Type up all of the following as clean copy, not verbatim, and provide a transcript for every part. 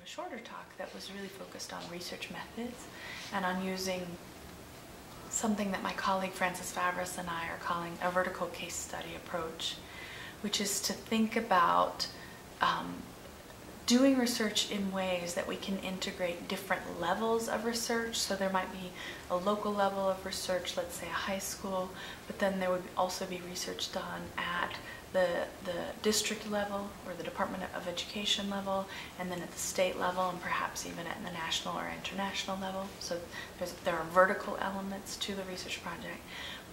a shorter talk that was really focused on research methods and on using something that my colleague Frances Favris and I are calling a vertical case study approach, which is to think about doing research in ways that we can integrate different levels of research. So there might be a local level of research, let's say a high school, but then there would also be research done at the district level or the Department of Education level, and then at the state level, and perhaps even at the national or international level. So there are vertical elements to the research project,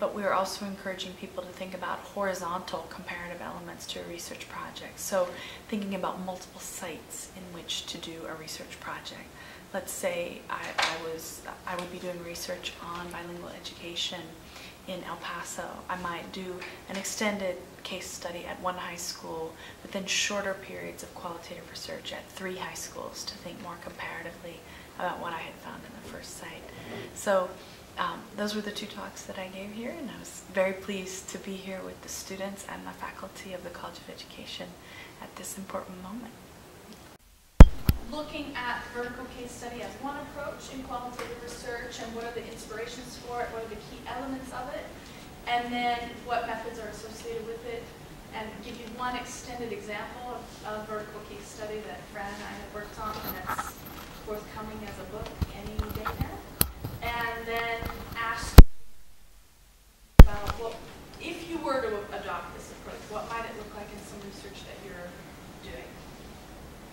but we're also encouraging people to think about horizontal comparative elements to a research project. So thinking about multiple sites in which to do a research project. Let's say I would be doing research on bilingual education in El Paso. I might do an extended case study at one high school, but then shorter periods of qualitative research at 3 high schools to think more comparatively about what I had found in the first site. So those were the 2 talks that I gave here, and I was very pleased to be here with the students and the faculty of the College of Education at this important moment. Looking at vertical case study as one approach in qualitative research, and what are the inspirations for it, what are the key elements of it, and then what methods are associated with it, and give you one extended example of vertical case study that Fran and I have worked on, and that's forthcoming as a book any day now. And then ask about, well, if you were to adopt this approach, what might it look like in some research that you're doing?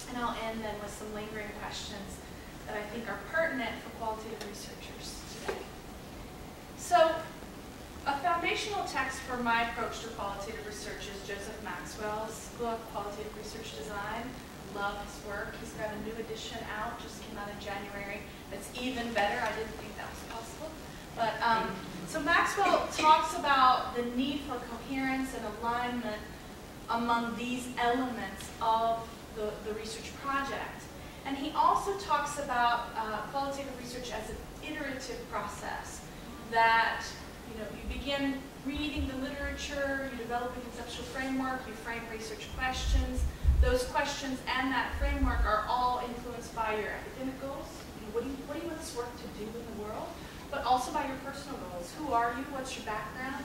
And I'll end then with some lingering questions that I think are pertinent for qualitative researchers today. So, a foundational text for my approach to qualitative research is Joseph Maxwell's book, Qualitative Research Design. Love his work. He's got a new edition out, just came out in January, that's even better. I didn't think that was possible. But so Maxwell talks about the need for coherence and alignment among these elements of the research project. And he also talks about qualitative research as an iterative process, that you begin reading the literature, you develop a conceptual framework, you frame research questions. Those questions and that framework are all influenced by your academic goals. What do you want this work to do in the world? But also by your personal goals. Who are you? What's your background?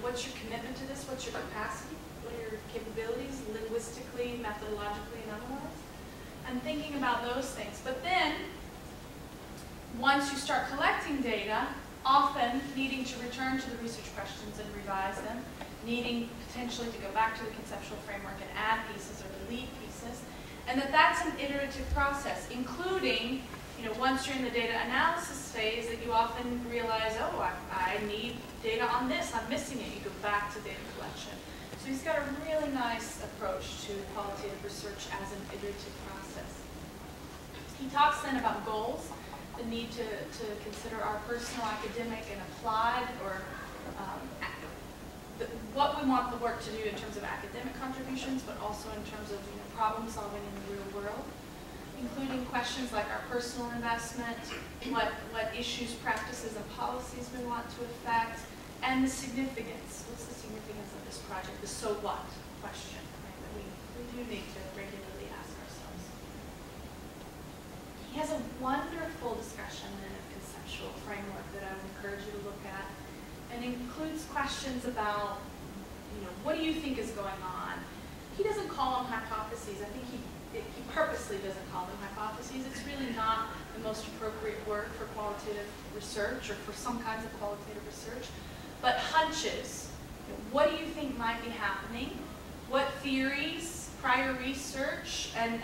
What's your commitment to this? What's your capacity? What are your capabilities, linguistically, methodologically, and otherwise? And thinking about those things. But then, once you start collecting data, often needing to return to the research questions and revise them, needing potentially to go back to the conceptual framework and add pieces or delete pieces, and that's an iterative process, including, once you're in the data analysis phase, that you often realize, oh, I need data on this, I'm missing it. You go back to data collection. So he's got a really nice approach to qualitative research as an iterative process. He talks then about goals, the need to consider our personal, academic, and applied, or what we want the work to do in terms of academic contributions, but also in terms of problem solving in the real world, including questions like our personal investment, what issues, practices, and policies we want to affect, and the significance. What's the significance of this project? The so what question, right, that we do need to regularly ask ourselves. He has a wonderful discussion then of conceptual framework that I would encourage you to look at, and includes questions about, what do you think is going on? He doesn't call them hypotheses. I think he purposely doesn't call them hypotheses. It's really not the most appropriate word for qualitative research or for some kinds of qualitative research, but hunches. What do you think might be happening? What theories, prior research, and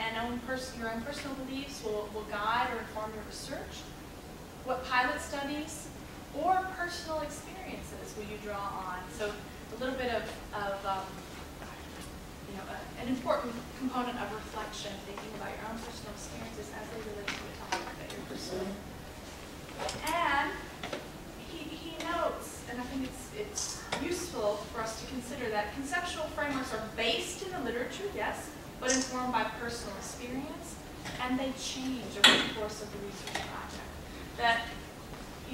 your own personal beliefs will guide or inform your research? What pilot studies or personal experiences will you draw on? So a little bit of an important component of reflection, thinking about your own personal experiences as they relate to a topic that you're pursuing. And he notes, and I think it's useful for us to consider, that conceptual frameworks are based in the literature, yes, but informed by personal experience, and they change over the course of the research project. That,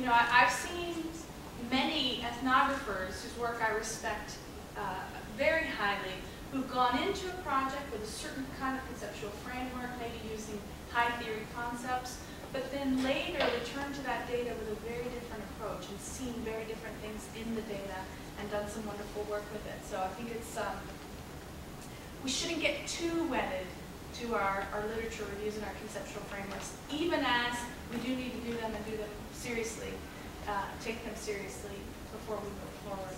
I've seen many ethnographers whose work I respect very highly, who've gone into a project with a certain kind of conceptual framework, maybe using high theory concepts, but then later return to that data with a very different approach and seen very different things in the data and done some wonderful work with it. So I think it's, we shouldn't get too wedded to our literature reviews and our conceptual frameworks, even as we do need to do them and do them seriously, take them seriously before we move forward.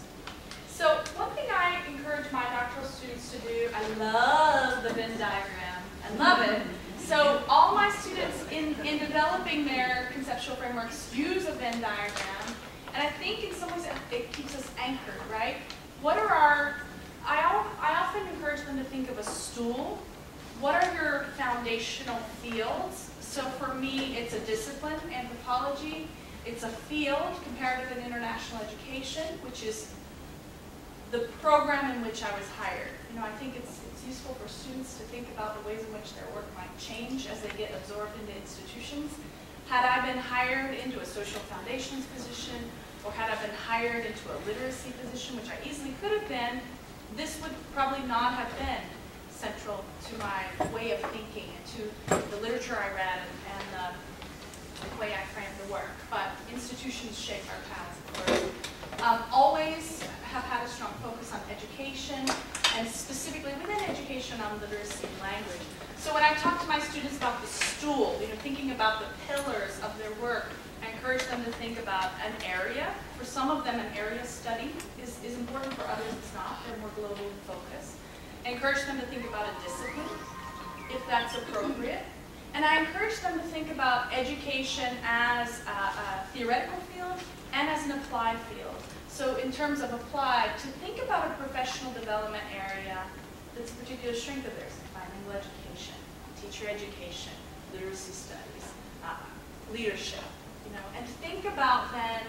So one thing I encourage my doctoral students to do, I love the Venn diagram, I love it. So all my students in developing their conceptual frameworks use a Venn diagram, and I think in some ways it keeps us anchored, right? What are our, I often encourage them to think of a stool. What are your foundational fields? So for me, it's a discipline, anthropology. It's a field, comparative and international education, which is the program in which I was hired. You know, I think it's useful for students to think about the ways in which their work might change as they get absorbed into institutions. Had I been hired into a social foundations position, or had I been hired into a literacy position, which I easily could have been, this would probably not have been central to my way of thinking and to the literature I read and the way I framed the work. But institutions shape our paths, of course. Always have had a strong focus on education, and specifically within education on literacy and language. So when I talk to my students about the stool, you know, thinking about the pillars of their work, I encourage them to think about an area. For some of them, an area study is important. For others, it's not. They're more global in focus. I encourage them to think about a discipline, if that's appropriate. And I encourage them to think about education as a theoretical field and as an applied field. So in terms of applied, to think about a professional development area that's a particular strength of theirs: bilingual education, teacher education, literacy studies, leadership, you know, and think about then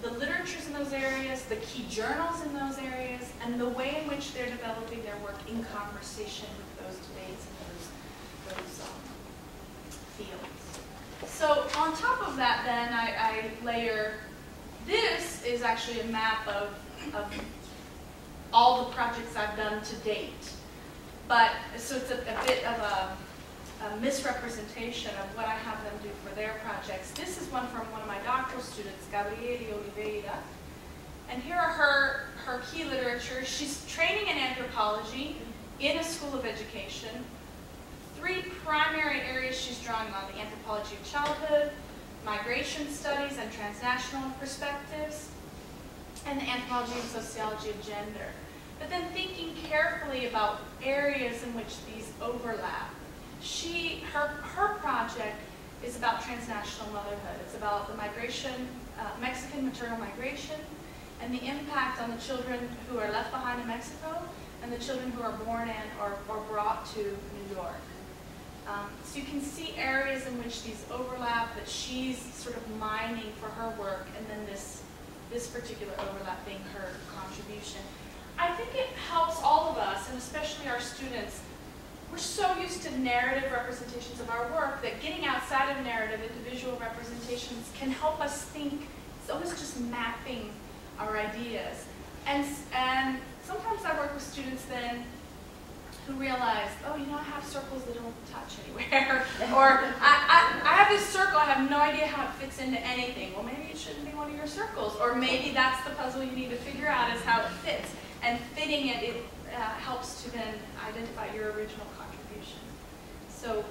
the literatures in those areas, the key journals in those areas, and the way in which they're developing their work in conversation with those debates and those fields. So on top of that, then, I layer, this is actually a map of all the projects I've done to date. But, so it's a bit of a misrepresentation of what I have them do for their projects. This is one from one of my doctoral students, Gabriele Oliveira. And here are her key literature. She's training in anthropology in a school of education. 3 primary areas she's drawing on: the anthropology of childhood, migration studies and transnational perspectives, and the anthropology and sociology of gender. But then thinking carefully about areas in which these overlap. Her project is about transnational motherhood. It's about the migration, Mexican maternal migration, and the impact on the children who are left behind in Mexico and the children who are born in or brought to New York. So you can see areas in which these overlap, that she's sort of mining for her work, and then this particular overlap being her contribution. I think it helps all of us, and especially our students. We're so used to narrative representations of our work that getting outside of narrative into visual representations can help us think. It's always just mapping our ideas. And sometimes I work with students then who realize, oh, you know, I have circles that don't touch anywhere. Or I have this circle, I have no idea how it fits into anything. Well, maybe it shouldn't be one of your circles. Or maybe that's the puzzle you need to figure out, is how it fits. And fitting it, helps to then identify your original contribution. So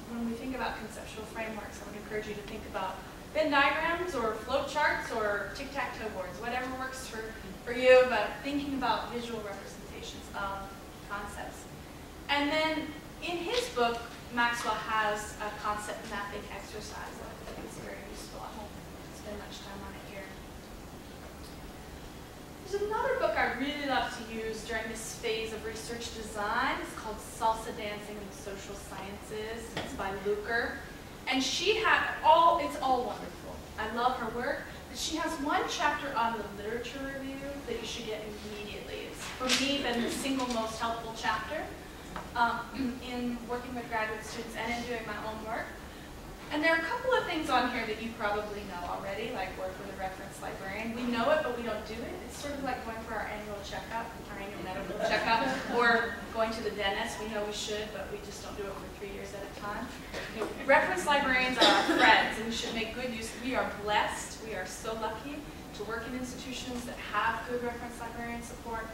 when we think about conceptual frameworks, I would encourage you to think about Venn diagrams or flow charts or tic-tac-toe boards, whatever works for you, but thinking about visual representations of concepts. And then in his book, Maxwell has a concept mapping exercise that I think is very useful. I won't spend much time on it here. There's another book I really love to use during this phase of research design. It's called Salsa Dancing in the Social Sciences. It's by Luker. And she had it's all wonderful. I love her work. But she has one chapter on the literature review that you should get immediately. It's, for me, been the single most helpful chapter in working with graduate students and in doing my own work. And there are a couple of things on here that you probably know already, like work with a reference librarian. We know it, but we don't do it. It's sort of like going for our annual checkup, our annual medical checkup. checkup, or going to the dentist. We know we should, but we just don't do it for 3 years at a time. You know, reference librarians are our friends, and we should make good use. We are blessed. We are so lucky to work in institutions that have good reference librarian support,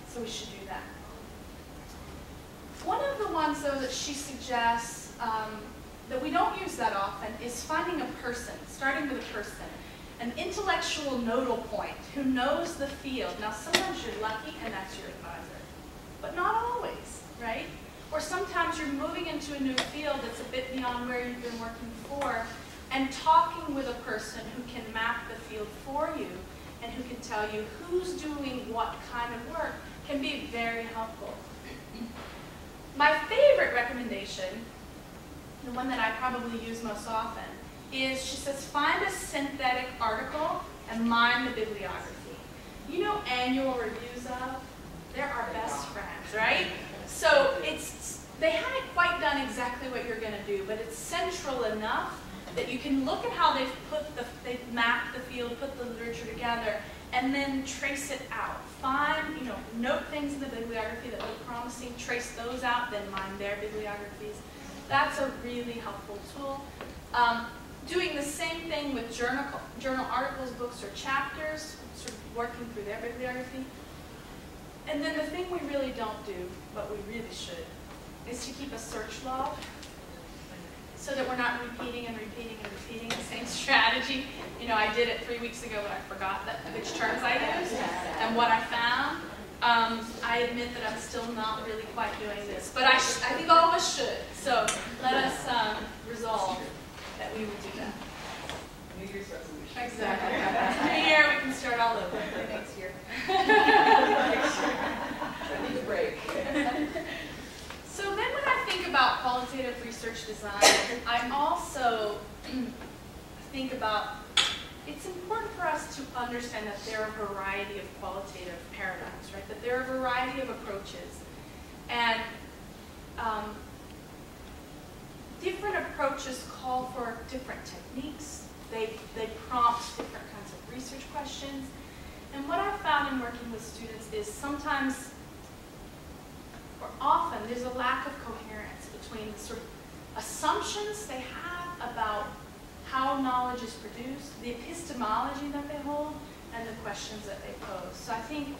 so we should do that. One of the ones, though, that she suggests that we don't use that often is finding a person, starting with a person, an intellectual nodal point who knows the field. Now, sometimes you're lucky and that's your advisor, but not always, right? Or sometimes you're moving into a new field that's a bit beyond where you've been working before, and talking with a person who can map the field for you and who can tell you who's doing what kind of work can be very helpful. My favorite recommendation, the one that I probably use most often, is she says, find a synthetic article and mine the bibliography. You know annual reviews of? They're our best friends, right? So they haven't quite done exactly what you're going to do, but it's central enough that you can look at how they've mapped the field, put the literature together, and then trace it out. Find, note things in the bibliography that look promising, trace those out, then mine their bibliographies. That's a really helpful tool. Doing the same thing with journal articles, books, or chapters, sort of working through their bibliography. And then the thing we really don't do, but we really should, is to keep a search log so that we're not repeating and repeating and repeating the same strategy. I did it 3 weeks ago, but I forgot which terms I used and what I found. I admit that I'm still not really quite doing this, but I think all of us should. So let us resolve that we will do that. New Year's resolution. Exactly. New year, we can start all over next year. I need a break. So then when I think about qualitative research design, I also think about it's important for us to understand that there are a variety of qualitative paradigms, right? That there are a variety of approaches. And different approaches call for different techniques. They prompt different kinds of research questions. And what I've found in working with students is sometimes, or often, there's a lack of coherence between the sort of assumptions they have about how knowledge is produced, the epistemology that they hold, and the questions that they pose. So I think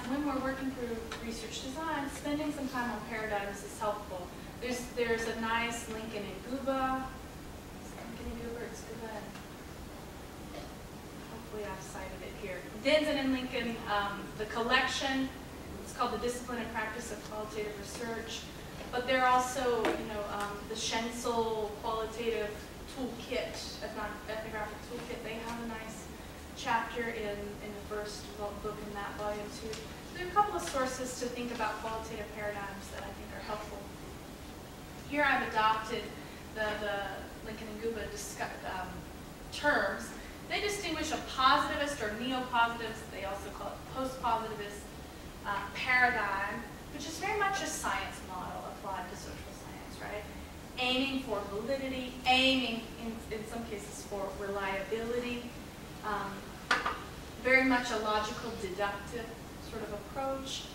when we're working through research design, spending some time on paradigms is helpful. There's a nice Lincoln and Guba. It's Guba. Hopefully I've cited it here. Denson and Lincoln, the collection. It's called The Discipline and Practice of Qualitative Research. But they're also, the Schensel Qualitative Toolkit, ethnographic toolkit. They have a nice chapter in the first book in that volume too. There are a couple of sources to think about qualitative paradigms that I think are helpful. Here I've adopted the Lincoln and Guba terms. They distinguish a positivist or neo-positivist, they also call it post-positivist paradigm, which is very much a science model applied to social science, right? Aiming for validity, aiming in some cases for reliability, very much a logical deductive sort of approach,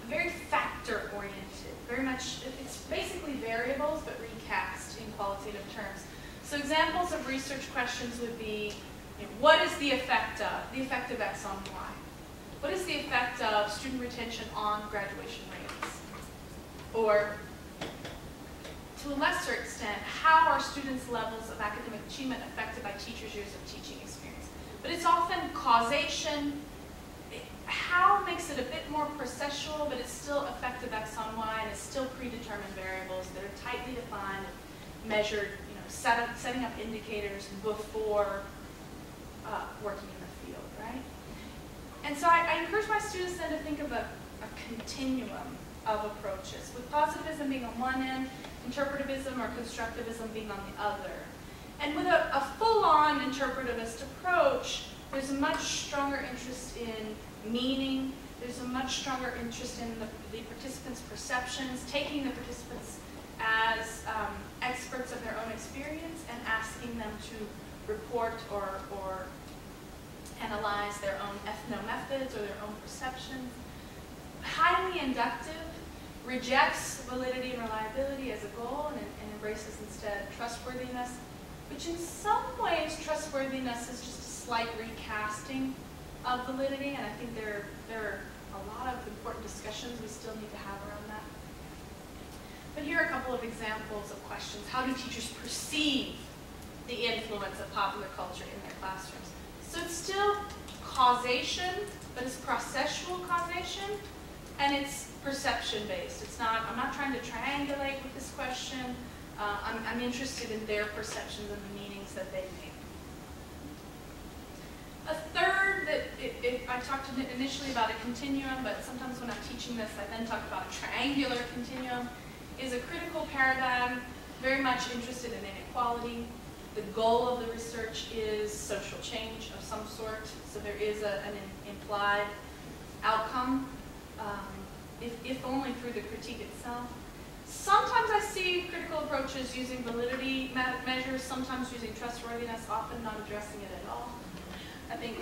very factor-oriented, very much, it's basically variables but recast in qualitative terms. So examples of research questions would be, what is the effect of X on Y? What is the effect of student retention on graduation rates? Or, to a lesser extent, how are students' levels of academic achievement affected by teachers' years of teaching experience? But it's often causation. How makes it a bit more processual, but it's still effective X on Y, and it's still predetermined variables that are tightly defined, measured, setting up indicators before working in the field, right? And so I encourage my students then to think of a continuum of approaches, with positivism being on one end, interpretivism or constructivism being on the other. And with a full-on interpretivist approach, there's a much stronger interest in meaning, there's a much stronger interest in the participants' perceptions, taking the participants as experts of their own experience and asking them to report or analyze their own ethnomethods or their own perceptions. highly inductive, rejects validity and reliability as a goal and embraces instead trustworthiness, which in some ways trustworthiness is just a slight recasting of validity, and I think there are a lot of important discussions we still need to have around that. But here are a couple of examples of questions. How do teachers perceive the influence of popular culture in their classrooms? So it's still causation, but it's processual causation, and it's perception-based. It's not, I'm not trying to triangulate with this question. I'm interested in their perceptions and the meanings that they make. A third, I talked initially about a continuum, but sometimes when I'm teaching this, I then talk about a triangular continuum, is a critical paradigm, very much interested in inequality. The goal of the research is social change of some sort, so there is an implied outcome, if only through the critique itself. Sometimes I see critical approaches using validity measures, sometimes using trustworthiness, often not addressing it at all. I think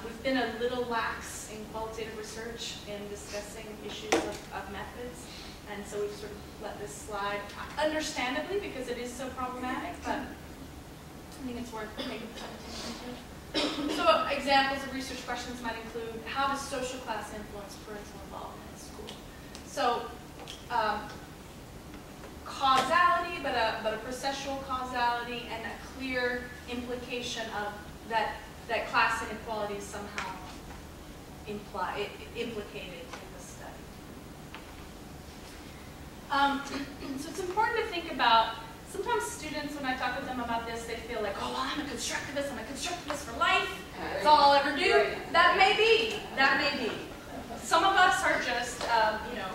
we've been a little lax in qualitative research in discussing issues of methods, and so we've sort of let this slide, understandably, because it is so problematic, but I think it's worth paying some attention to. So examples of research questions might include, how does social class influence parental involvement in school? So causality, but a processual causality, and a clear implication of that class inequality is somehow implicated in the study. So it's important to think about, sometimes students, when I talk with them about this, they feel like, oh, well, I'm a constructivist for life, that's all I'll ever do. That may be. Some of us are just,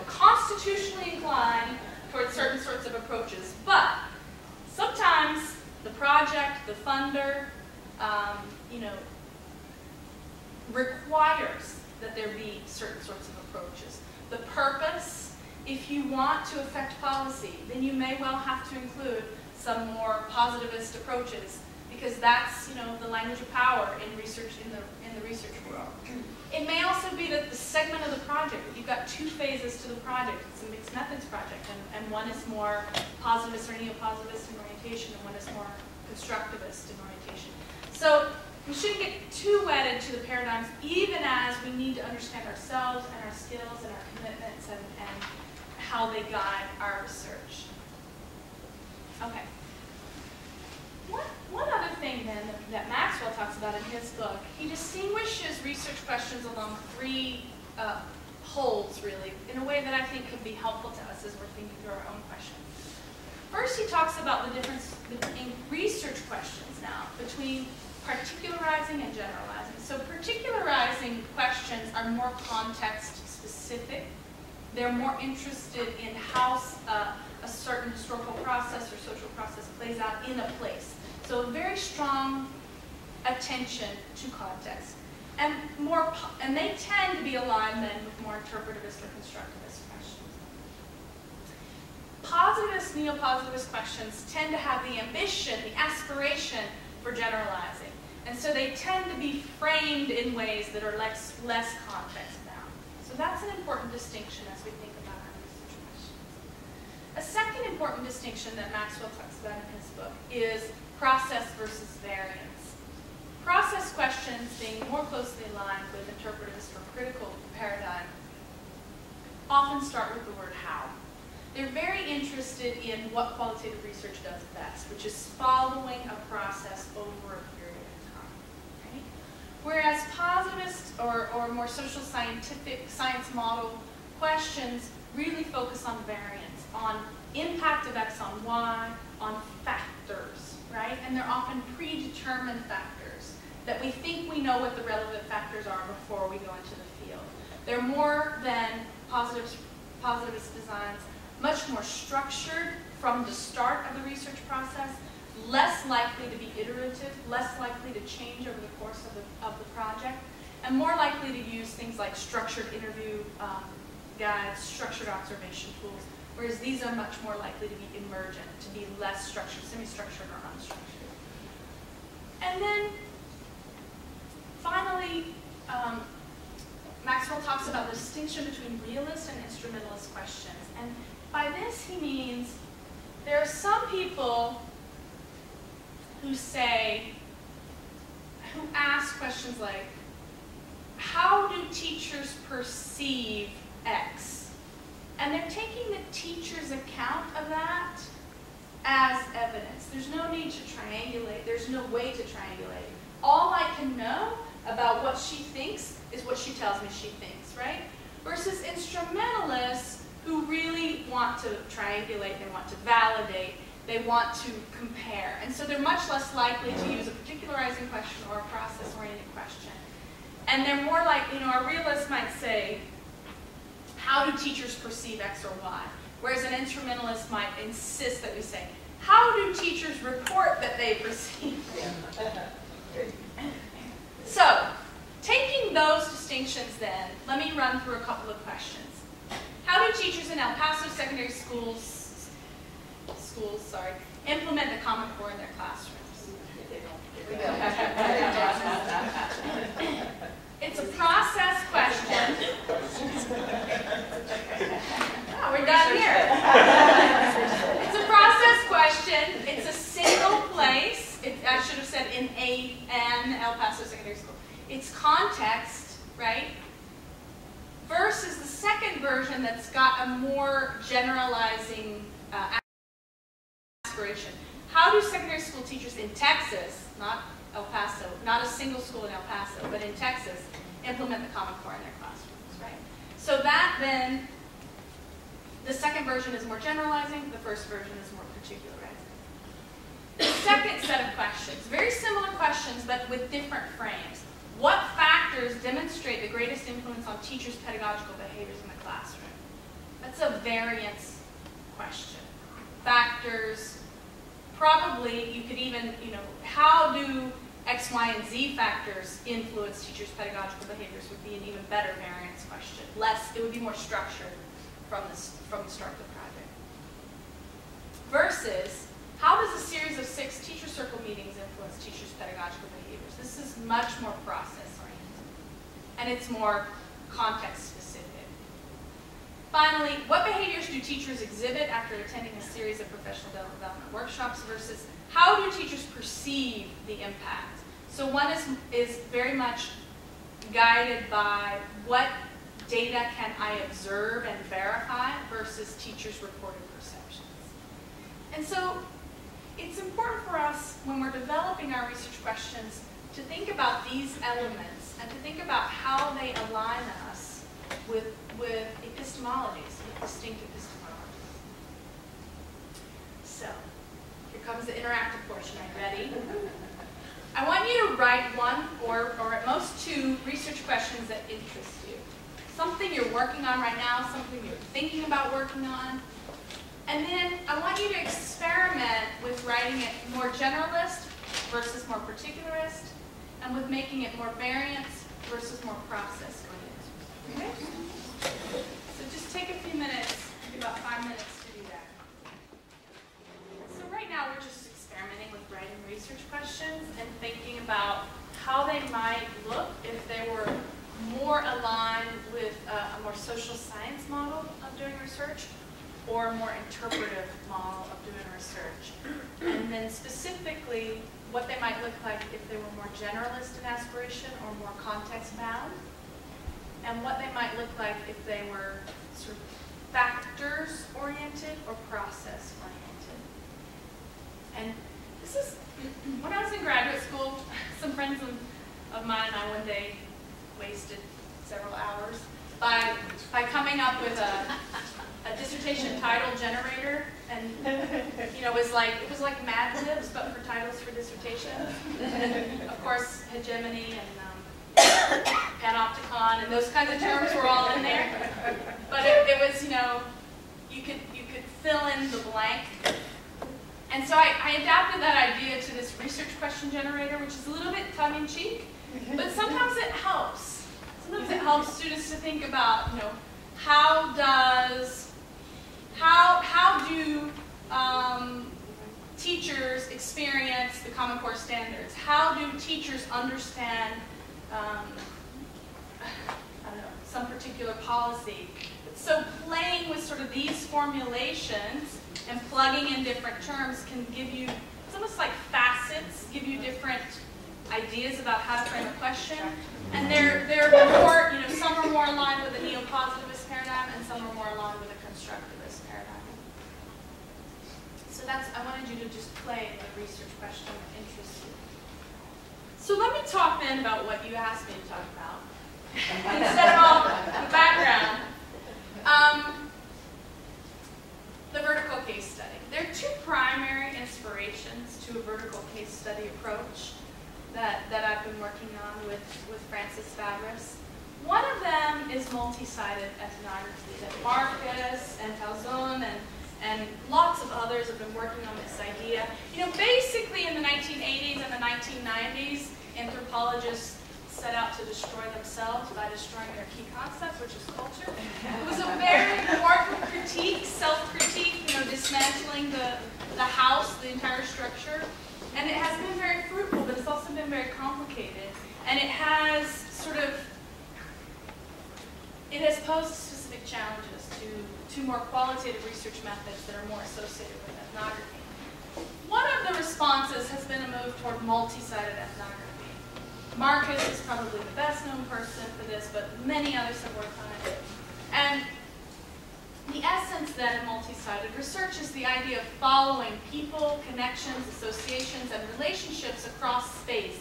constitutionally inclined towards certain sorts of approaches, but sometimes the project, the funder, requires that there be certain sorts of approaches. The purpose, if you want to affect policy, then you may well have to include some more positivist approaches, because that's, the language of power in research, in the research world. It may also be that the segment of the project, you've got two phases to the project. It's a mixed methods project, and one is more positivist or neo-positivist in orientation, and one is more constructivist in orientation. So we shouldn't get too wedded to the paradigms, even as we need to understand ourselves and our skills and our commitments and how they guide our research. Okay. One other thing then that Maxwell talks about in his book, he distinguishes research questions along three holds, really, in a way that I think could be helpful to us as we're thinking through our own questions. First, he talks about the difference in research questions now between particularizing and generalizing. So particularizing questions are more context specific. They're more interested in how a certain historical process or social process plays out in a place. So a very strong attention to context. And they tend to be aligned then with more interpretivist or constructivist questions. Positivist, neo-positivist questions tend to have the ambition, the aspiration for generalizing. And so they tend to be framed in ways that are less context bound. So that's an important distinction as we think about our research questions. A second important distinction that Maxwell talks about in his book is process versus variance. Process questions, being more closely aligned with interpretivist or critical paradigm, often start with the word how. They're very interested in what qualitative research does best, which is following a process over a period of time. Right? Whereas positivist or more social scientific science model questions really focus on variance, on impact of X on Y, on factors, right? And they're often predetermined factors that we think we know what the relevant factors are before we go into the field. They're more than positivist designs, much more structured from the start of the research process, less likely to be iterative, less likely to change over the course of the project, and more likely to use things like structured interview guides, structured observation tools, whereas these are much more likely to be emergent, to be less structured, semi-structured or unstructured. And then finally, Maxwell talks about the distinction between realist and instrumentalist questions. And by this he means there are some people who ask questions like, how do teachers perceive X? And they're taking the teacher's account of that as evidence. There's no need to triangulate. There's no way to triangulate. All I can know about what she thinks is what she tells me she thinks, right? Versus instrumentalists who really want to triangulate, they want to validate, they want to compare. And so they're much less likely to use a particularizing question or a process-oriented question. And they're more like, a realist might say, how do teachers perceive X or Y? Whereas an instrumentalist might insist that we say, how do teachers report that they perceive? So, taking those distinctions then, let me run through a couple of questions. How do teachers in El Paso secondary schools, implement the Common Core in their classrooms? It's a process question. Oh, we're done here. It's a process question. It's a single place. I should have said in an El Paso secondary school. It's context, right? Versus the second version that's got a more generalizing aspiration. How do secondary school teachers in Texas, not El Paso, not a single school in El Paso, but in Texas, implement the Common Core in their classrooms, right? So that then, the second version is more generalizing, the first version is more particularizing. The second set of questions, very similar questions, but with different frames. What factors demonstrate the greatest influence on teachers' pedagogical behaviors in the classroom? That's a variance question. Factors, probably you could even, how do X, Y, and Z factors influence teachers' pedagogical behaviors would be an even better variance question. It would be more structured from the start of the project. Versus, how does a series of 6 teacher circle meetings influence teachers' pedagogical behaviors? This is much more process-oriented, and it's more context-specific. Finally, what behaviors do teachers exhibit after attending a series of professional development workshops versus how do teachers perceive the impact? So one is very much guided by what data can I observe and verify versus teachers' reported perceptions. And so it's important for us when we're developing our research questions to think about these elements and to think about how they align us with epistemologies, with distinct epistemologies. So, here comes the interactive portion. Are you ready? I want you to write one or at most 2 research questions that interest you. Something you're working on right now, something you're thinking about working on. And then I want you to experiment with writing it more generalist versus more particularist, and with making it more variance versus more process-oriented. Okay? So just take a few minutes, maybe about 5 minutes to do that. So right now we're just experimenting with writing research questions and thinking about how they might look if they were more aligned with a more social science model of doing research or a more interpretive model of doing research. And then specifically, what they might look like if they were more generalist in aspiration or more context-bound, and what they might look like if they were sort of factors-oriented or process-oriented. And this is, when I was in graduate school, some friends of mine and I one day wasted several hours by coming up with a dissertation title generator, and it was like Mad Libs, but for titles for dissertations. Of course, hegemony and panopticon and those kinds of terms were all in there. But it was, you could fill in the blank. And so I adapted that idea to this research question generator, which is a little bit tongue-in-cheek, but sometimes it helps. Sometimes it helps students to think about, how do teachers experience the Common Core standards? How do teachers understand, some particular policy. So playing with sort of these formulations and plugging in different terms can give you, it's almost like facets, give you different ideas about how to frame a question. And they're more, some are more aligned with a neo-positivist paradigm and some are more aligned with a constructivist paradigm. So I wanted you to just play the research question that interests you. So let me talk then about what you asked me to talk about, instead of all the background. The vertical case study. There are two primary inspirations to a vertical case study approach that I've been working on with Francis Fabris. One of them is multi-sided ethnography that Marcus and Falzon and lots of others have been working on this idea. Basically in the 1980s and the 1990s, anthropologists set out to destroy themselves by destroying their key concept, which is culture. It was a very important critique, self-critique, dismantling the house, the entire structure. And it has been very fruitful, but it's also been very complicated. And it has posed specific challenges to more qualitative research methods that are more associated with ethnography. One of the responses has been a move toward multi-sided ethnography. Marcus is probably the best known person for this, but many others have worked on it. And the essence then of multi-sided research is the idea of following people, connections, associations, and relationships across space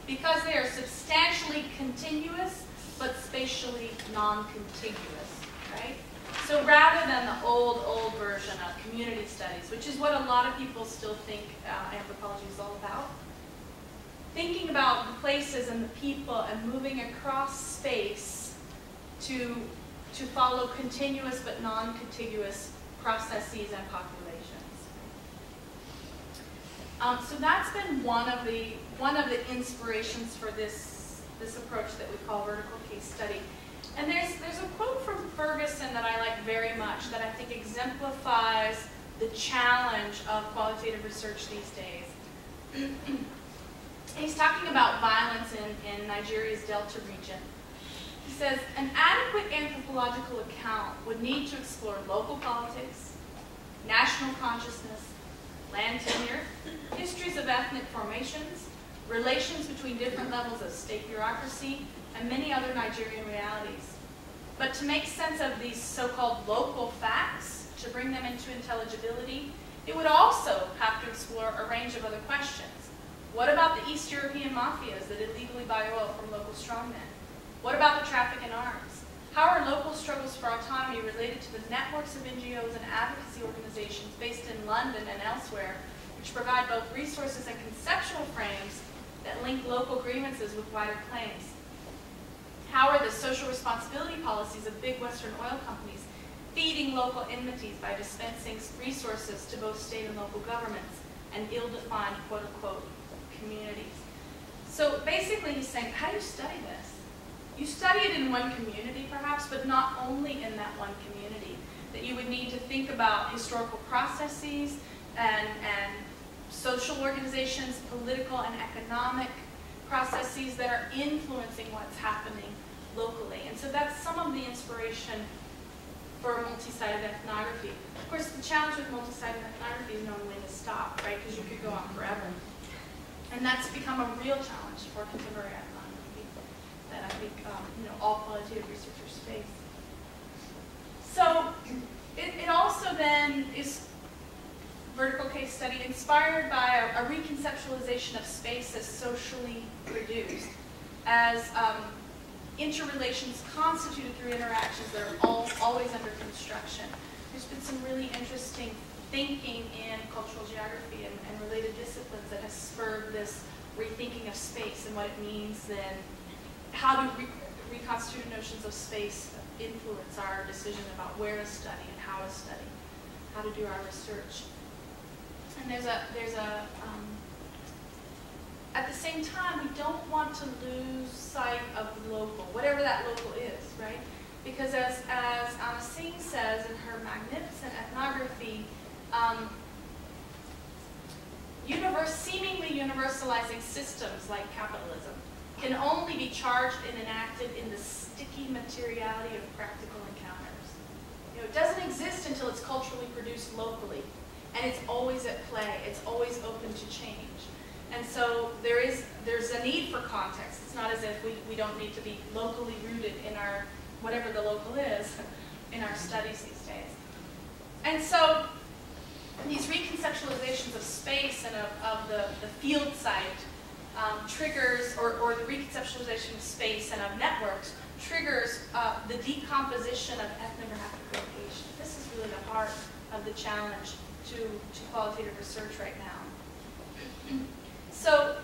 because they are substantially continuous but spatially non-contiguous, right? So rather than the old version of community studies, which is what a lot of people still think anthropology is all about, thinking about the places and the people and moving across space to follow continuous but non-contiguous processes and populations. So that's been one of the inspirations for this approach that we call vertical case study. And there's a quote from Ferguson that I like very much that I think exemplifies the challenge of qualitative research these days. He's talking about violence in Nigeria's Delta region. He says, an adequate anthropological account would need to explore local politics, national consciousness, land tenure, histories of ethnic formations, relations between different levels of state bureaucracy, and many other Nigerian realities. But to make sense of these so-called local facts, to bring them into intelligibility, it would also have to explore a range of other questions. What about the East European mafias that illegally buy oil from local strongmen? What about the traffic in arms? How are local struggles for autonomy related to the networks of NGOs and advocacy organizations based in London and elsewhere, which provide both resources and conceptual frames that link local grievances with wider claims? How are the social responsibility policies of big Western oil companies feeding local enmities by dispensing resources to both state and local governments and ill-defined, quote-unquote, communities? So basically he's saying, how do you study this? You study it in one community perhaps, but not only in that one community. That you would need to think about historical processes and social organizations, political and economic processes that are influencing what's happening locally. And so that's some of the inspiration for multi-sided ethnography. Of course, the challenge with multi-sided ethnography is knowing when to stop, right? Because you could go on forever. And that's become a real challenge for contemporary ethnography that I think all qualitative researchers face. So it also then is vertical case study inspired by a reconceptualization of space as socially produced, as interrelations constituted through interactions that are always under construction. There's been some really interesting thinking in cultural geography and related disciplines that has spurred this rethinking of space and what it means then. How do reconstituted notions of space influence our decision about where to study and how to study, how to do our research? And at the same time, we don't want to lose sight of local, whatever that local is, right? Because as Anna Singh says in her magnificent ethnography, seemingly universalizing systems like capitalism can only be charged and enacted in the sticky material materiality of practical encounters. You know, it doesn't exist until it's culturally produced locally, and it's always at play. It's always open to change. And so there's a need for context. It's not as if we don't need to be locally rooted in our, whatever the local is, in our studies these days. And so these reconceptualizations of space and of the field site triggers, or the reconceptualization of space and of networks, triggers the decomposition of ethnographic location. This is really the heart of the challenge to qualitative research right now. So,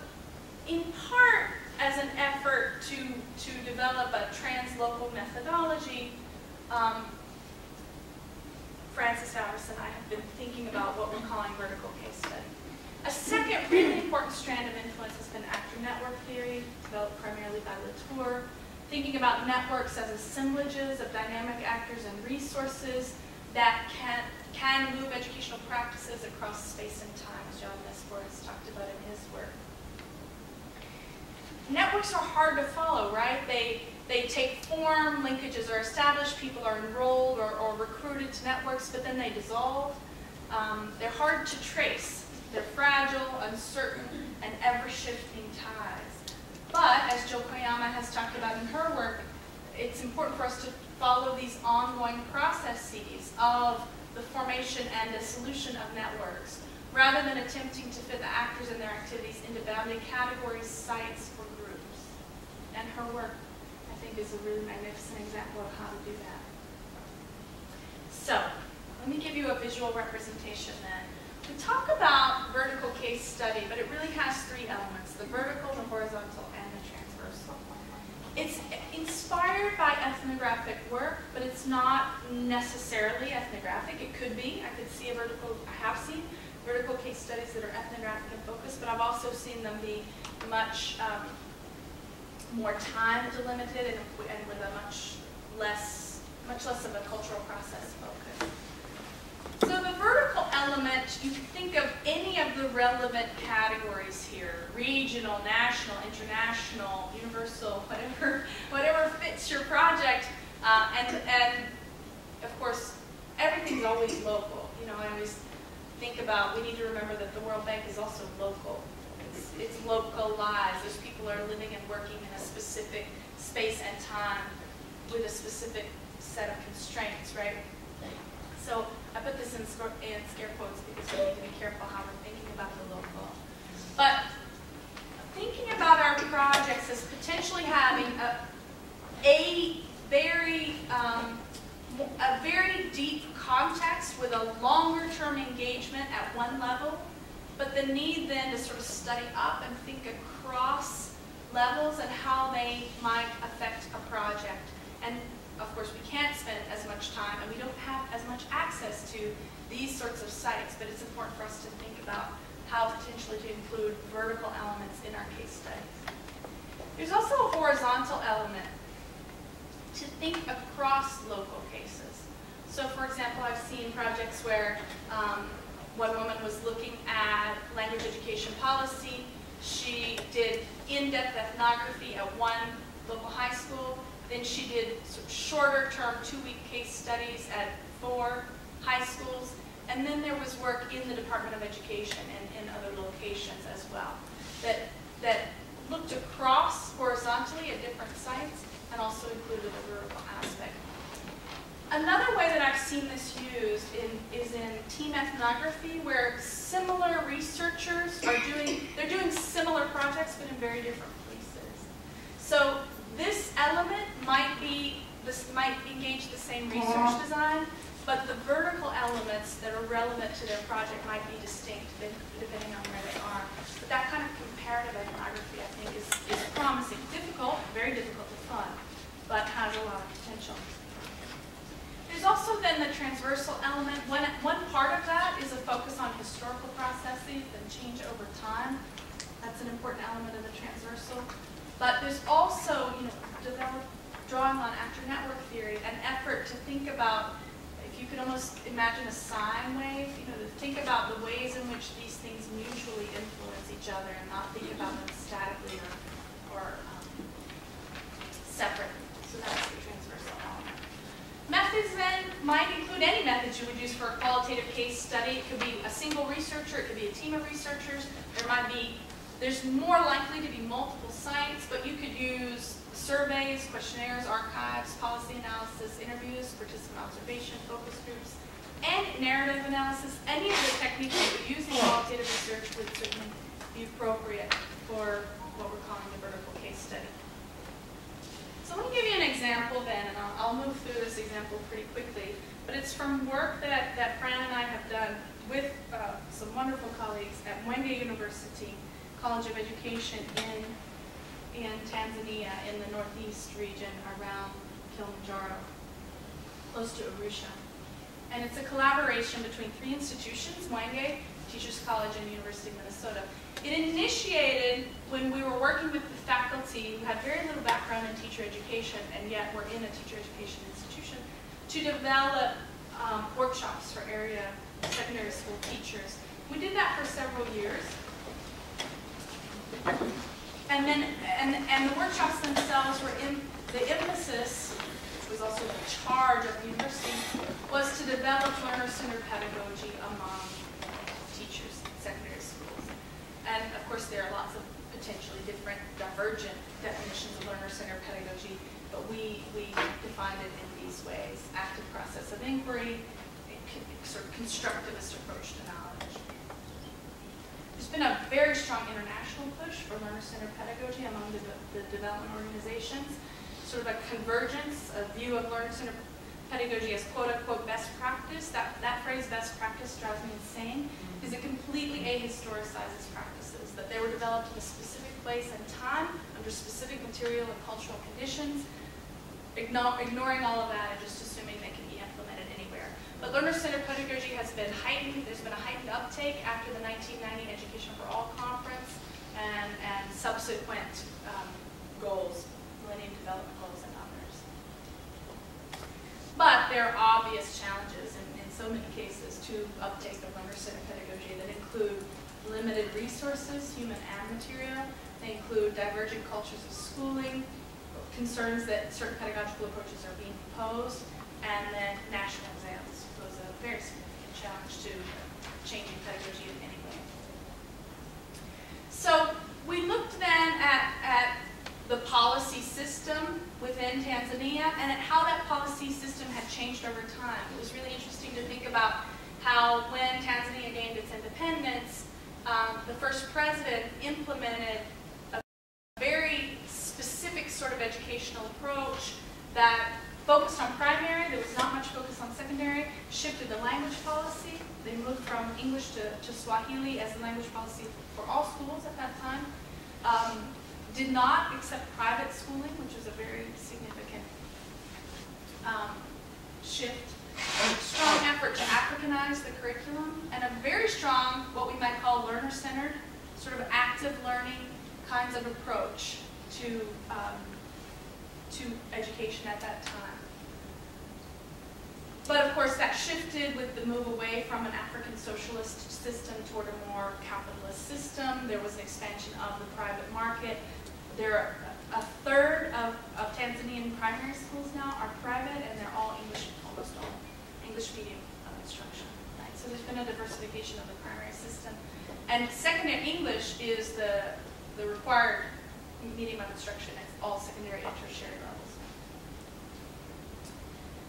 in part, as an effort to develop a translocal methodology, Francis Dowers and I have been thinking about what we're calling vertical case study. A second really important strand of influence has been actor network theory, developed primarily by Latour, thinking about networks as assemblages of dynamic actors and resources that can move educational practices across space and time, as John Nestor has talked about in his work. Networks are hard to follow, right? They take form, linkages are established, people are enrolled or recruited to networks, but then they dissolve. They're hard to trace. They're fragile, uncertain, and ever-shifting ties. But, as Jo Koyama has talked about in her work, it's important for us to follow these ongoing processes of the formation and dissolution of networks, rather than attempting to fit the actors and their activities into bounding categories, sites, or groups. And her work, I think, is a really magnificent example of how to do that. So, let me give you a visual representation then. We talk about vertical case study, but it really has three elements: the vertical, the horizontal, and the transversal. It's inspired by ethnographic work, but it's not necessarily ethnographic. It could be. I have seen vertical case studies that are ethnographic in focus, but I've also seen them be much more time delimited and with a much less of a cultural process focus. So the vertical element, you can think of any of the relevant categories here: regional, national, international, universal, whatever fits your project, and of course everything's always local. You know, I always think about, we need to remember that the World Bank is also local. It's localized. Those people are living and working in a specific space and time with a specific set of constraints, right? So I put this in scare quotes because we need to be careful how we're thinking about the local. But thinking about our projects as potentially having a very deep context with a longer-term engagement at one level, but the need then to sort of study up and think across levels and how they might affect a project. And of course, we can't spend as much time, and we don't have as much access to these sorts of sites, but it's important for us to think about how potentially to include vertical elements in our case studies. There's also a horizontal element to think across local cases. So for example, I've seen projects where one woman was looking at language education policy. She did in-depth ethnography at one local high school. Then she did sort of shorter-term 2-week case studies at 4 high schools. And then there was work in the Department of Education and in other locations as well that looked across horizontally at different sites and also included a vertical aspect. Another way that I've seen this used is in team ethnography, where similar researchers are doing similar projects but in very different places. So this element might engage the same research design, but the vertical elements that are relevant to their project might be distinct depending on where they are. But that kind of comparative ethnography, I think, is promising. Difficult, very difficult to fund, but has a lot of potential. There's also then the transversal element. One part of that is a focus on historical processes that change over time. That's an important element of the transversal. But there's also, drawing on actor network theory, an effort to think about, if you could almost imagine a sine wave, to think about the ways in which these things mutually influence each other and not think about them statically or separately. So that's the transversal might include any methods you would use for a qualitative case study. It could be a single researcher, it could be a team of researchers. There's more likely to be multiple sites, but you could use surveys, questionnaires, archives, policy analysis, interviews, participant observation, focus groups, and narrative analysis. Any of the techniques that we use in qualitative research would certainly be appropriate for what we're calling the vertical case study. So let me give you an example then, and I'll move through this example pretty quickly. But it's from work that Fran and I have done with some wonderful colleagues at Mwenge University College of Education in Tanzania, in the northeast region around Kilimanjaro, close to Arusha. And it's a collaboration between 3 institutions, Mwenge, Teachers College, and University of Minnesota. It initiated when we were working with the faculty who had very little background in teacher education, and yet were in a teacher education institution, to develop workshops for area secondary school teachers. We did that for several years. And then, and the workshops themselves were the emphasis, which was also the charge of the university, was to develop learner-centered pedagogy among teachers in secondary schools. And of course, there are lots of potentially different divergent definitions of learner-centered pedagogy, but we defined it in these ways: active process of inquiry, a sort of constructivist approach to knowledge. There's been a very strong international push for learner-centered pedagogy among the development organizations, sort of a convergence, a view of learner-centered pedagogy as quote-unquote best practice. That phrase, best practice, drives me insane, because it completely ahistoricizes practices, that they were developed in a specific place and time, under specific material and cultural conditions, ignoring all of that and just assuming they can be implemented anywhere. But learner-centered pedagogy has been heightened. There's been a heightened uptake after the 1990 Education for All Conference and subsequent goals, Millennium Development Goals and others. But there are obvious challenges in so many cases to uptake of learner-centered pedagogy that include limited resources, human and material. They include divergent cultures of schooling, concerns that certain pedagogical approaches are being proposed, and then national exams pose a very significant challenge to changing pedagogy in any way. So we looked then at the policy system within Tanzania and at how that policy system had changed over time. It was really interesting to think about how when Tanzania gained its independence, the first president implemented a very specific sort of educational approach that focused on primary. There was not much focus on secondary. Shifted the language policy. They moved from English to Swahili as the language policy for all schools at that time. Did not accept private schooling, which was a very significant shift. Strong effort to Africanize the curriculum, and a very strong, what we might call learner-centered, sort of active learning kinds of approach to education at that time. But of course that shifted with the move away from an African socialist system toward a more capitalist system. There was an expansion of the private market. There are a third of Tanzanian primary schools now are private, and they're all English, almost all English medium instruction. Right? So there's been a diversification of the primary system. And secondary English is the required medium of instruction at all secondary and tertiary levels.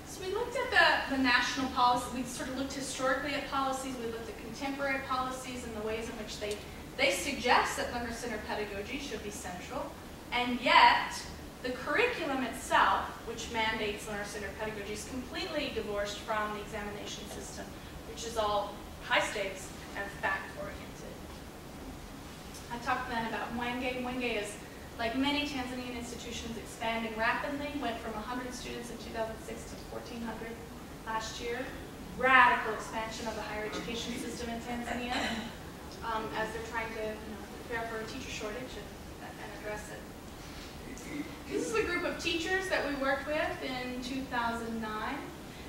So we looked at the national policy. We sort of looked historically at policies. We looked at contemporary policies and the ways in which they suggest that learner-centered pedagogy should be central. And yet, the curriculum itself, which mandates learner-centered pedagogy, is completely divorced from the examination system, which is all high stakes and fact-oriented. I talked then about Mwenge. Mwenge is, like many Tanzanian institutions, expanding rapidly. Went from 100 students in 2006 to 1,400 last year. Radical expansion of the higher education system in Tanzania as they're trying to prepare for a teacher shortage and address it. This is a group of teachers that we worked with in 2009.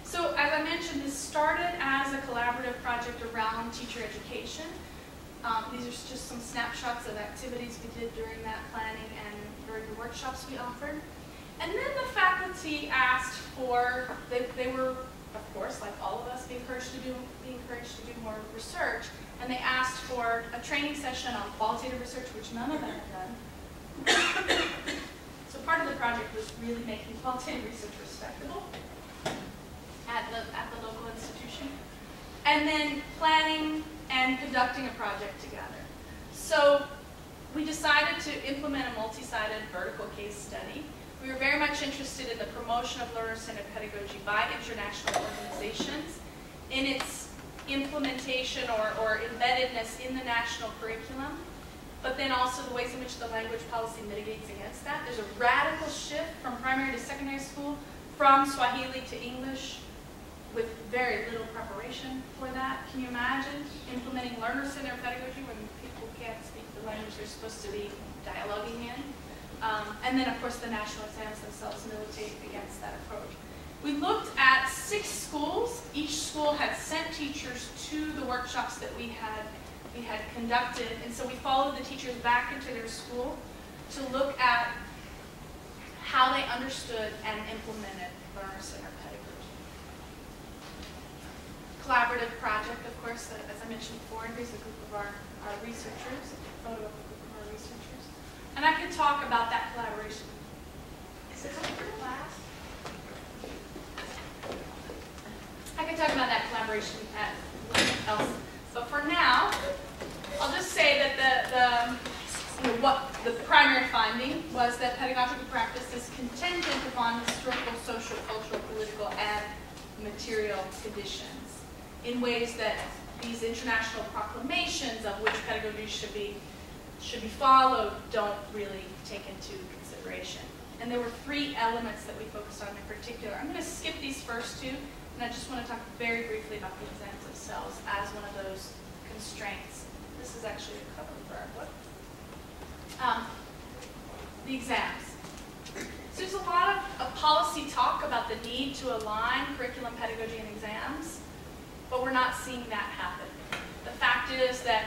So as I mentioned, this started as a collaborative project around teacher education. These are just some snapshots of activities we did during that planning and during the workshops we offered. And then the faculty asked for, they were of course, like all of us, be encouraged to do more research, and they asked for a training session on qualitative research, which none of them had done. So part of the project was really making qualitative research respectable at the local institution, and then planning and conducting a project together. So we decided to implement a multi-sided vertical case study. We were very much interested in the promotion of learner-centered pedagogy by international organizations, in its implementation or embeddedness in the national curriculum, but then also the ways in which the language policy mitigates against that. There's a radical shift from primary to secondary school, from Swahili to English, with very little preparation for that. Can you imagine implementing learner-centered pedagogy when people can't speak the language they're supposed to be dialoguing in? And then, of course, the national exams themselves militate against that approach. We looked at 6 schools. Each school had sent teachers to the workshops that we had conducted, and so we followed the teachers back into their school to look at how they understood and implemented learner-centered pedagogy. Collaborative project, of course, as I mentioned before, and here's a group of our researchers, a photo of a group of our researchers. And I could talk about that collaboration. Is it time for class? I could talk about that collaboration at else, but for now, I'll just say that the primary finding was that pedagogical practice is contingent upon historical, social, cultural, political, and material conditions in ways that these international proclamations of which pedagogy should be followed don't really take into consideration. And there were 3 elements that we focused on in particular. I'm going to skip these first 2, and I just want to talk very briefly about the exams themselves as one of those constraints. This is actually a cover for our book. The exams. So there's a lot of policy talk about the need to align curriculum, pedagogy, and exams, but we're not seeing that happen. The fact is that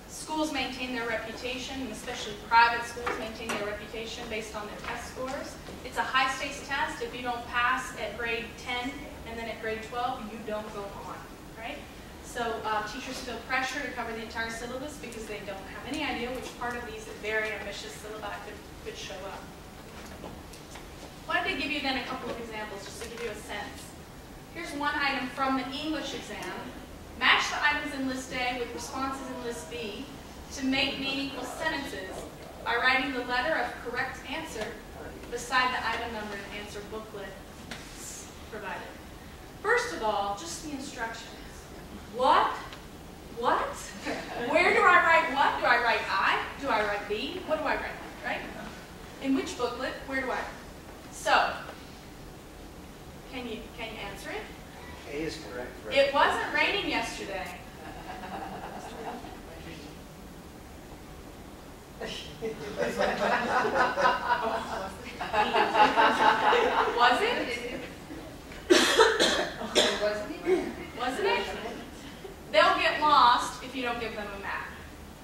schools maintain their reputation, and especially private schools maintain their reputation based on their test scores. It's a high-stakes test. If you don't pass at grade 10 and then at grade 12, you don't go on, right? So teachers feel pressure to cover the entire syllabus because they don't have any idea which part of these very ambitious syllabi could show up. Wanted to give you then a couple of examples just to give you a sense. Here's one item from the English exam. Match the items in list A with responses in list B to make meaningful sentences by writing the letter of correct answer beside the item number and answer booklet provided. First of all, just the instructions. What? What? Where do I write what? Do I write I? Do I write B? What do I write, right? In which booklet? Where do I? So, can you answer it? A is correct. Right? It wasn't raining yesterday. Was it? Wasn't it? They'll get lost if you don't give them a map.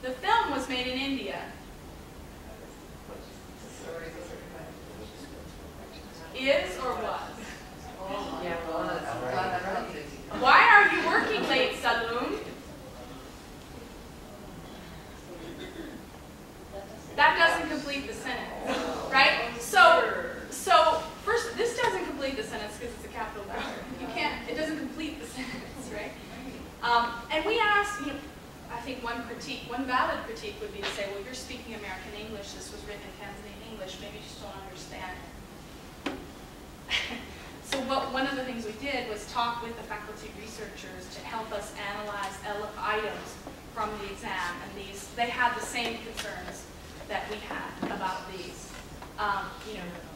The film was made in India. Is or was? Yeah, it was. Why are you working late, Saloon? That doesn't complete the sentence, right? So first, this doesn't complete the sentence because it's a capital letter. You can't. It doesn't complete the sentence, right? And we asked, I think one valid critique would be to say, well, you're speaking American English. This was written in Tanzanian English. Maybe you just don't understand. So one of the things we did was talk with the faculty researchers to help us analyze items from the exam, and they had the same concerns that we had about these.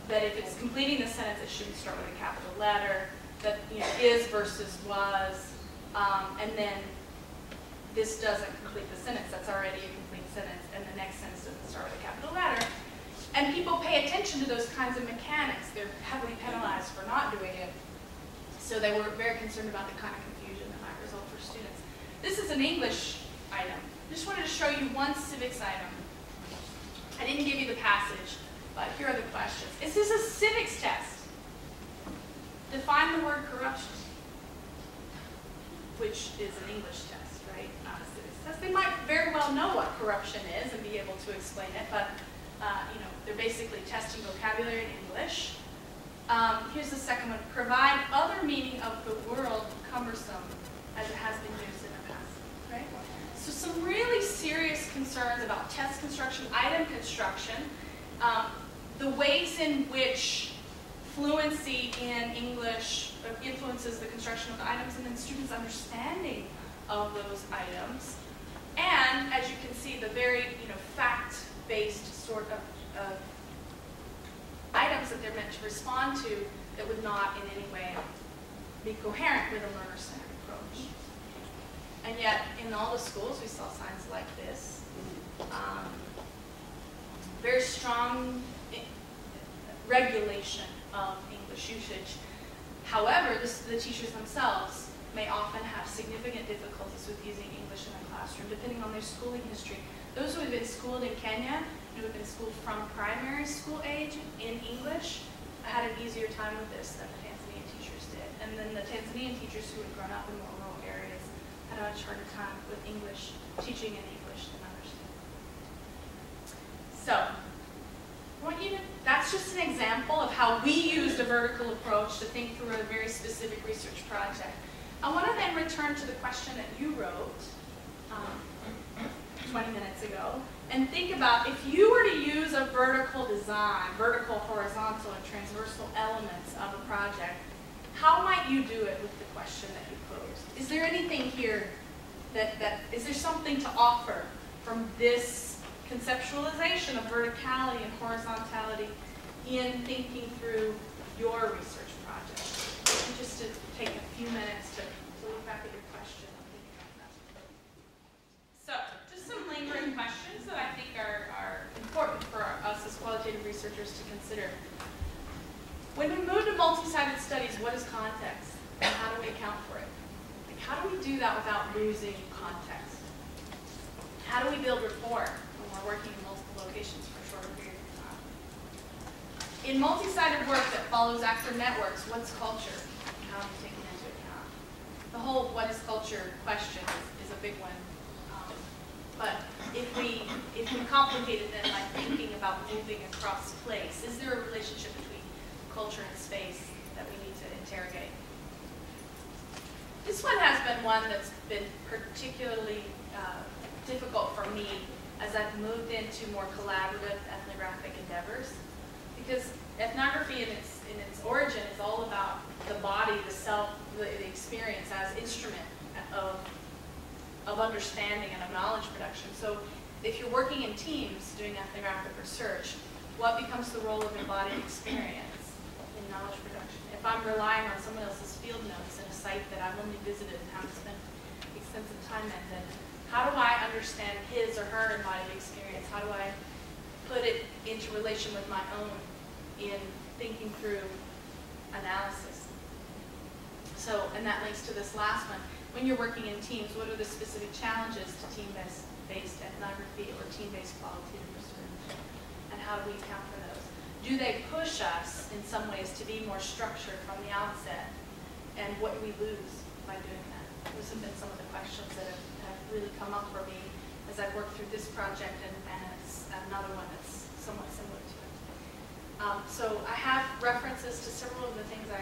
That if it's completing the sentence, it shouldn't start with a capital letter. That is versus was, and then this doesn't complete the sentence. That's already a complete sentence, and the next sentence doesn't start with a capital letter. And people pay attention to those kinds of mechanics. They're heavily penalized for not doing it. So they were very concerned about the kind of confusion that might result for students. This is an English item. I just wanted to show you one civics item. I didn't give you the passage, but here are the questions. Is this a civics test? Define the word corruption. which is an English test, right? Not a civics test. They might very well know what corruption is and be able to explain it, but they're basically testing vocabulary in English. Here's the second one. Provide other meaning of the word cumbersome as it has been used in the past, right? So some really serious concerns about test construction, item construction, the ways in which fluency in English influences the construction of the items, and then students' understanding of those items. And as you can see, the very fact-based sort of items that they're meant to respond to that would not in any way be coherent with a learner-centered approach. And yet, in all the schools, we saw signs like this. Very strong regulation of English usage. However, the teachers themselves may often have significant difficulties with using English in the classroom, depending on their schooling history. Those who have been schooled in Kenya, who have been schooled from primary school age in English, had an easier time with this than the Tanzanian teachers did. And then the Tanzanian teachers who had grown up in more rural areas had a much harder time with English, teaching in English than others did. So, that's just an example of how we used a vertical approach to think through a very specific research project. I want to then return to the question that you wrote 20 minutes ago, and think about if you were to use a vertical design, vertical, horizontal, and transversal elements of a project, how might you do it with the question that you posed? Is there anything here is there something to offer from this conceptualization of verticality and horizontality in thinking through your research project? Just to take a few minutes to look back at your question and think about that. So, just some lingering questions that I think are important for us as qualitative researchers to consider. When we move to multi-sided studies, what is context? And how do we account for it? Like, how do we do that without losing context? How do we build rapport when we're working in multiple locations for a shorter period of time? In multi-sided work that follows actor networks, what's culture? How are we taking that into account? The whole what is culture question is a big one. But if we complicate it then by thinking about moving across place, is there a relationship between culture and space that we need to interrogate? This one has been one that's been particularly difficult for me as I've moved into more collaborative ethnographic endeavors, because ethnography in its origin is all about the body, the self, the experience as instrument of understanding and of knowledge production. So if you're working in teams doing ethnographic research, what becomes the role of embodied experience in knowledge production? If I'm relying on someone else's field notes in a site that I've only visited and haven't spent extensive time in, then how do I understand his or her embodied experience? How do I put it into relation with my own in thinking through analysis? So, and that links to this last one. When you're working in teams, what are the specific challenges to team-based ethnography or team-based qualitative research? And how do we account for those? Do they push us in some ways to be more structured from the outset? And what do we lose by doing that? Those have been some of the questions that have really come up for me as I've worked through this project and it's another one that's somewhat similar to it. So I have references to several of the things I